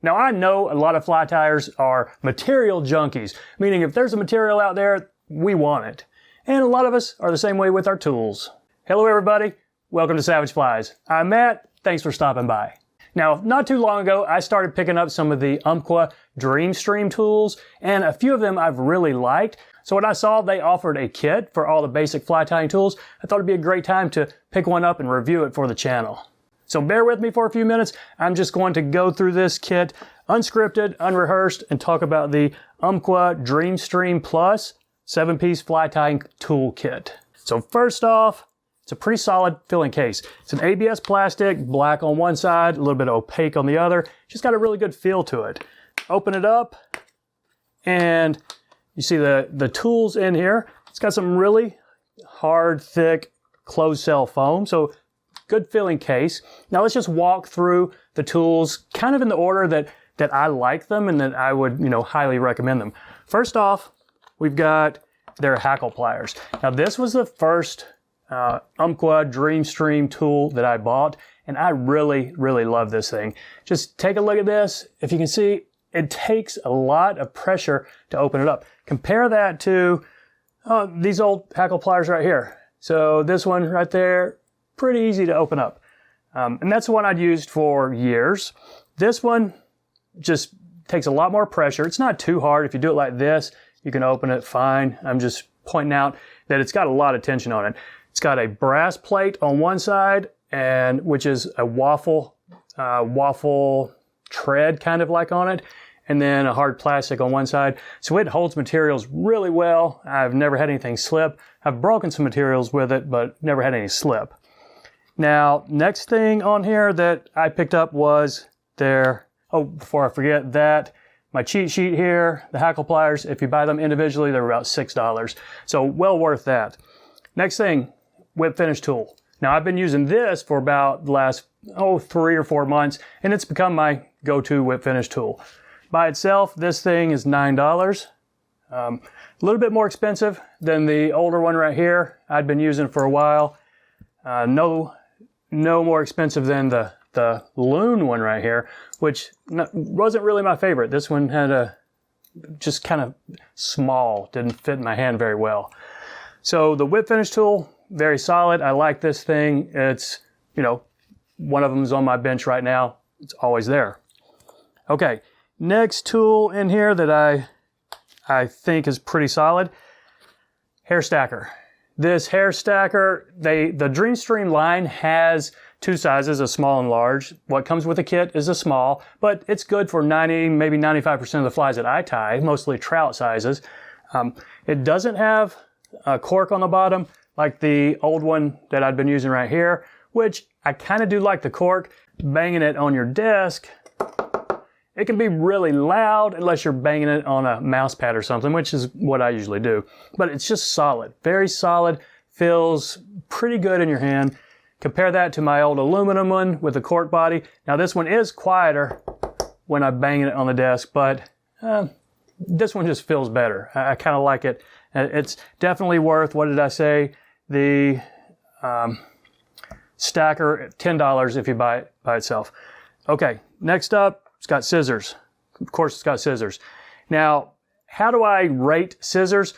Now I know a lot of fly tyers are material junkies, meaning if there's a material out there, we want it. And a lot of us are the same way with our tools. Hello everybody, welcome to Savage Flies. I'm Matt, thanks for stopping by. Now, not too long ago, I started picking up some of the Umpqua Dreamstream tools, and a few of them I've really liked. So when I saw they offered a kit for all the basic fly tying tools, I thought it'd be a great time to pick one up and review it for the channel. So bear with me for a few minutes. I'm just going to go through this kit, unscripted, unrehearsed, and talk about the Umpqua Dreamstream Plus 7-piece fly tying tool kit. So first off, it's a pretty solid filling case. It's an ABS plastic, black on one side, a little bit opaque on the other. Just got a really good feel to it. Open it up, and you see the tools in here. It's got some really hard, thick, closed cell foam, so good filling case. Now let's just walk through the tools kind of in the order that I like them and that I would, highly recommend them. First off, we've got their Hackle Pliers. Now this was the first Umpqua Dreamstream tool that I bought, and I really, really love this thing. Just take a look at this. If you can see, it takes a lot of pressure to open it up. Compare that to these old Hackle Pliers right here. So this one right there, pretty easy to open up. And that's the one I'd used for years. This one just takes a lot more pressure. It's not too hard. If you do it like this, you can open it fine. I'm just pointing out that it's got a lot of tension on it. It's got a brass plate on one side, which is a waffle tread kind of like on it, and then a hard plastic on one side. So it holds materials really well. I've never had anything slip. I've broken some materials with it, but never had any slip. Now, next thing on here that I picked up was before I forget that, my cheat sheet here, the Hackle Pliers, if you buy them individually, they're about $6. So well worth that. Next thing, whip finish tool. Now I've been using this for about the last 3 or 4 months, and it's become my go-to whip finish tool. By itself, this thing is $9. A little bit more expensive than the older one right here I'd been using for a while. No more expensive than the Loon one right here, which wasn't really my favorite. This one had just kind of small, didn't fit in my hand very well. So the whip finish tool, very solid. I like this thing. It's, one of them is on my bench right now. It's always there. Okay, next tool in here that I think is pretty solid, hair stacker. This hair stacker, the Dreamstream line has two sizes, a small and large. What comes with the kit is a small, but it's good for 90, maybe 95% of the flies that I tie, mostly trout sizes. It doesn't have a cork on the bottom like the old one that I'd been using right here, which I kind of do like the cork. Banging it on your desk, it can be really loud unless you're banging it on a mouse pad or something, which is what I usually do. But it's just solid, very solid, feels pretty good in your hand. Compare that to my old aluminum one with the cork body. Now this one is quieter when I'm banging it on the desk, but this one just feels better. I kind of like it. It's definitely worth, what did I say? The stacker, $10 if you buy it by itself. Okay, next up, it's got scissors. Of course, it's got scissors. Now, how do I rate scissors?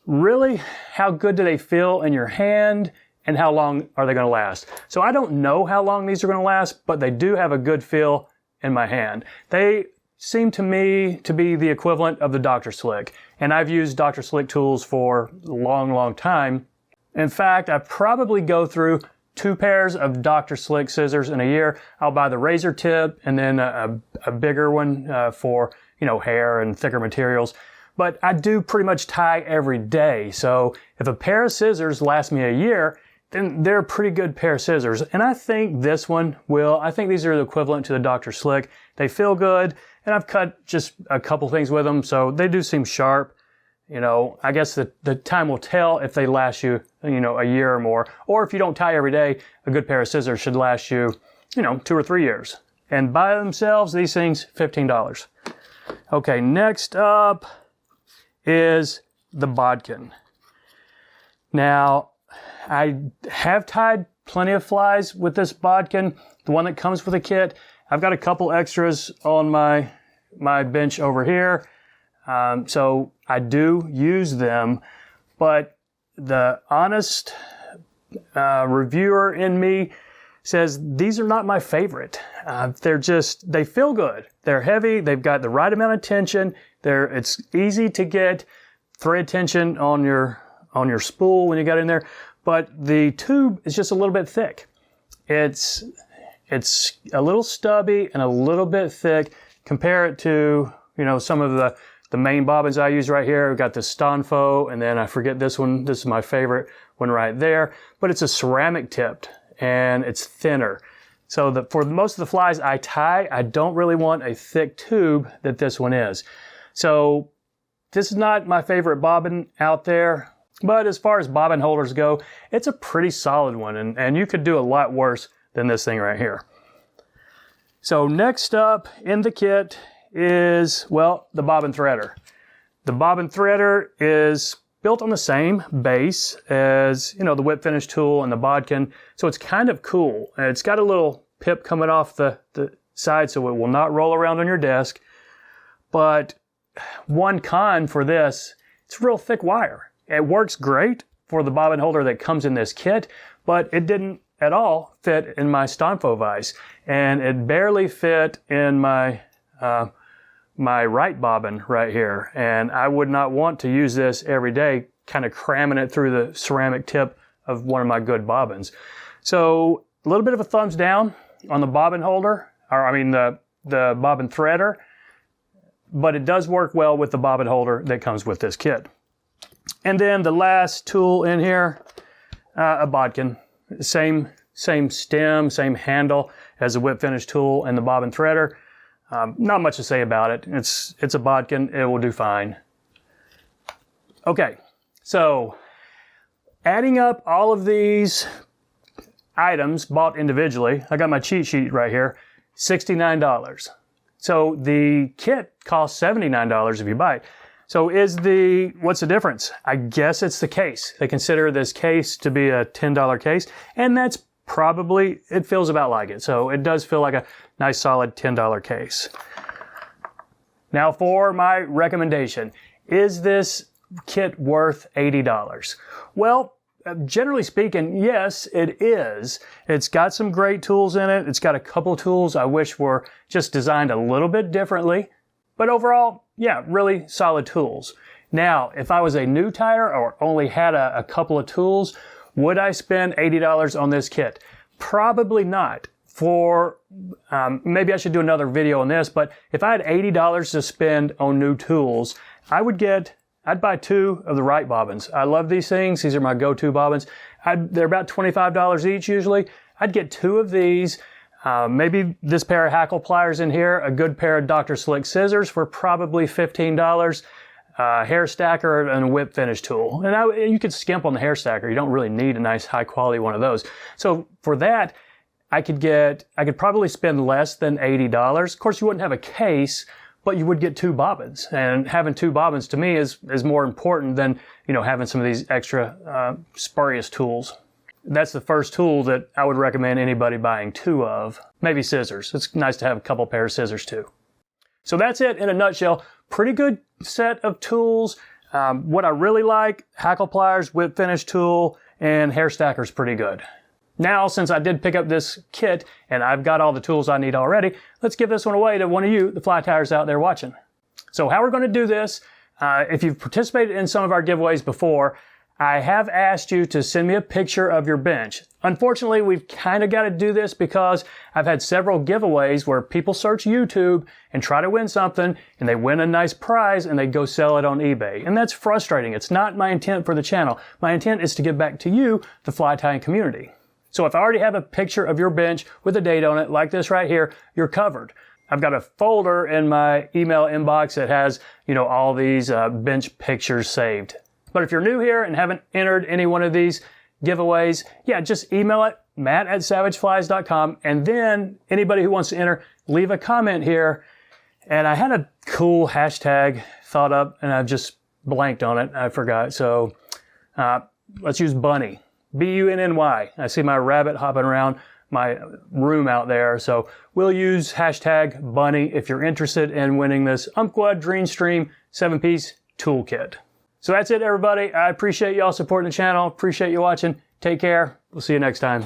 Really, how good do they feel in your hand, and how long are they going to last? So I don't know how long these are going to last, but they do have a good feel in my hand. They seem to me to be the equivalent of the Dr. Slick. And I've used Dr. Slick tools for a long, long time. In fact, I probably go through 2 pairs of Dr. Slick scissors in a year. I'll buy the razor tip and then a bigger one for, hair and thicker materials. But I do pretty much tie every day. So if a pair of scissors lasts me a year, then they're a pretty good pair of scissors. And I think this one will. I think these are the equivalent to the Dr. Slick. They feel good, and I've cut just a couple things with them, so they do seem sharp. I guess the time will tell if they last you, a year or more. Or if you don't tie every day, a good pair of scissors should last you, 2 or 3 years. And by themselves, these things, $15. Okay, next up is the Bodkin. Now, I have tied plenty of flies with this Bodkin, the one that comes with a kit. I've got a couple extras on my bench over here. So I do use them, but the honest reviewer in me says these are not my favorite. They feel good. They're heavy. They've got the right amount of tension. It's easy to get thread tension on your spool when you got in there, but the tube is just a little bit thick. It's a little stubby and a little bit thick. Compare it to, some of the main bobbins I use right here. We've got the Stanfo, and then I forget this one. This is my favorite one right there, but it's a ceramic tipped and it's thinner. So for most of the flies I tie, I don't really want a thick tube that this one is. So this is not my favorite bobbin out there, but as far as bobbin holders go, it's a pretty solid one, and you could do a lot worse than this thing right here. So next up in the kit is, the Bobbin Threader. The Bobbin Threader is built on the same base as, the whip finish tool and the bodkin, so it's kind of cool. It's got a little pip coming off the side so it will not roll around on your desk, but one con for this, it's real thick wire. It works great for the bobbin holder that comes in this kit, but it didn't at all fit in my Stanfo vise, and it barely fit in my my right bobbin right here, and I would not want to use this every day, kind of cramming it through the ceramic tip of one of my good bobbins. So a little bit of a thumbs down on the bobbin holder, the Bobbin Threader, but it does work well with the bobbin holder that comes with this kit. And then the last tool in here, a bodkin. Same stem, same handle as the whip finish tool and the Bobbin Threader. Not much to say about it. It's a bodkin. It will do fine. Okay, so adding up all of these items bought individually, I got my cheat sheet right here, $69. So the kit costs $79 if you buy it. So what's the difference? I guess it's the case. They consider this case to be a $10 case, and that's probably, it feels about like it. So it does feel like a nice solid $10 case. Now for my recommendation, is this kit worth $80? Well, generally speaking, yes, it is. It's got some great tools in it. It's got a couple of tools I wish were just designed a little bit differently. But overall, yeah, really solid tools. Now, if I was a new tire or only had a couple of tools, would I spend $80 on this kit? Probably not. Maybe I should do another video on this, but if I had $80 to spend on new tools, I'd buy 2 of the right bobbins. I love these things. These are my go-to bobbins. They're about $25 each usually. I'd get 2 of these. Maybe this pair of Hackle Pliers in here, a good pair of Dr. Slick scissors for probably $15, hair stacker, and a whip finish tool. And you could skimp on the hair stacker. You don't really need a nice high quality one of those. So for that, I could probably spend less than $80. Of course, you wouldn't have a case, but you would get 2 bobbins. And having 2 bobbins to me is more important than, having some of these extra spurious tools. That's the first tool that I would recommend anybody buying 2 of. Maybe scissors. It's nice to have a couple pairs of scissors too. So that's it in a nutshell. Pretty good set of tools. What I really like, Hackle Pliers, whip finish tool, and hair stacker's pretty good. Now, since I did pick up this kit and I've got all the tools I need already, let's give this one away to one of you, the fly tiers out there watching. So how we're going to do this, if you've participated in some of our giveaways before, I have asked you to send me a picture of your bench. Unfortunately, we've kind of got to do this because I've had several giveaways where people search YouTube and try to win something, and they win a nice prize and they go sell it on eBay. And that's frustrating. It's not my intent for the channel. My intent is to give back to you, the fly tying community. So if I already have a picture of your bench with a date on it, like this right here, you're covered. I've got a folder in my email inbox that has, all these bench pictures saved. But if you're new here and haven't entered any one of these giveaways, just email it, matt@savageflies.com, and then anybody who wants to enter, leave a comment here. And I had a cool hashtag thought up, and I've just blanked on it. I forgot. So let's use bunny. B-U-N-N-Y. I see my rabbit hopping around my room out there. So we'll use hashtag Bunny if you're interested in winning this Umpqua Dreamstream 7-piece toolkit. So that's it, everybody. I appreciate y'all supporting the channel. Appreciate you watching. Take care. We'll see you next time.